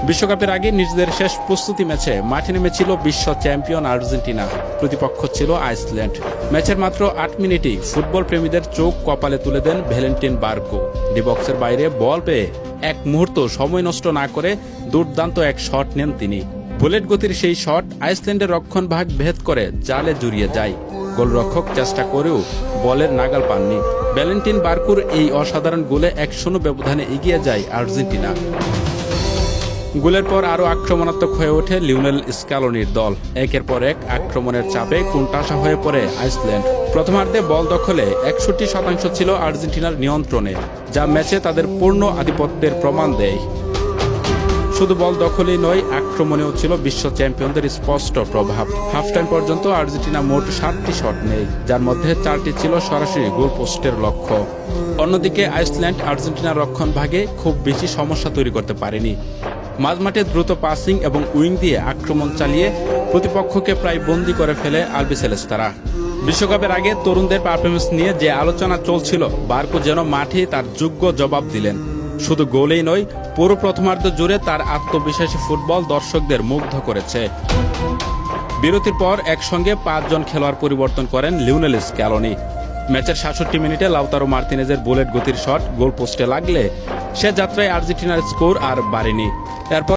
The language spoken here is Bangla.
বিশ্বকাপের আগে নিজেদের শেষ প্রস্তুতি ম্যাচে মাঠে নেমেছিল বিশ্ব চ্যাম্পিয়ন আর্জেন্টিনা। প্রতিপক্ষ ছিল আইসল্যান্ড। ম্যাচের মাত্র ৮ মিনিটেই ফুটবল প্রেমীদের চোখ কপালে তুলে দেন ভ্যালেন্টিন বার্কো। ডি বক্সের বাইরে বল পেয়ে এক মুহূর্ত সময় নষ্ট না করে দুর্দান্ত এক শট নেন তিনি। বুলেট গতির সেই শট আইসল্যান্ডের রক্ষণভাগ ভেদ করে জালে জড়িয়ে যায়। গোলরক্ষক চেষ্টা করেও বলের নাগাল পাননি। ভ্যালেন্টিন বার্কোর এই অসাধারণ গোলে ১-০ ব্যবধানে এগিয়ে যায় আর্জেন্টিনা। গোলের পর আরও আক্রমণাত্মক হয়ে ওঠে লিওনেল স্ক্যালোনির দল। একের পর এক আক্রমণের চাপে কোণঠাসা হয়ে পড়ে আইসল্যান্ড। প্রথমার্ধে বল দখলে ৬১% ছিল আর্জেন্টিনার নিয়ন্ত্রণে, যা ম্যাচে তাদের পূর্ণ আধিপত্যের প্রমাণ দেয়। শুধু বল দখলেই নয়, আক্রমণেও ছিল বিশ্ব চ্যাম্পিয়নদের স্পষ্ট প্রভাব। হাফ টাইম পর্যন্ত আর্জেন্টিনা মোট ৭টি শট নেয়, যার মধ্যে ৪টি ছিল সরাসরি গোলপোস্টের লক্ষ্য। অন্যদিকে আইসল্যান্ড আর্জেন্টিনার রক্ষণভাগে খুব বেশি সমস্যা তৈরি করতে পারেনি। মাঝমাঠে দ্রুত পাসিং এবং উইং দিয়ে আক্রমণ চালিয়ে প্রতিপক্ষকে প্রায় বন্দী করে ফেলে আলবিসেলেস্তারা। বিশ্বকাপের আগে তরুণদের পারফরমেন্স নিয়ে যে আলোচনা চলছিল, বার্কো যেন মাঠে তার যোগ্য জবাব দিলেন। শুধু গোলেই নয়, পুরো প্রথমার্ধ জুড়ে তার আত্মবিশ্বাসী ফুটবল দর্শকদের মুগ্ধ করেছে। বিরতির পর একসঙ্গে ৫ জন খেলোয়াড় পরিবর্তন করেন লিওনেল স্ক্যালোনি। ম্যাচের ৬৭ মিনিটে লাউতারো মার্তিনেজের বুলেট গতির শট গোল পোস্টে লাগলে সে যাত্রায় আর্জেন্টিনার স্কোর আর বাড়েনি। এরপর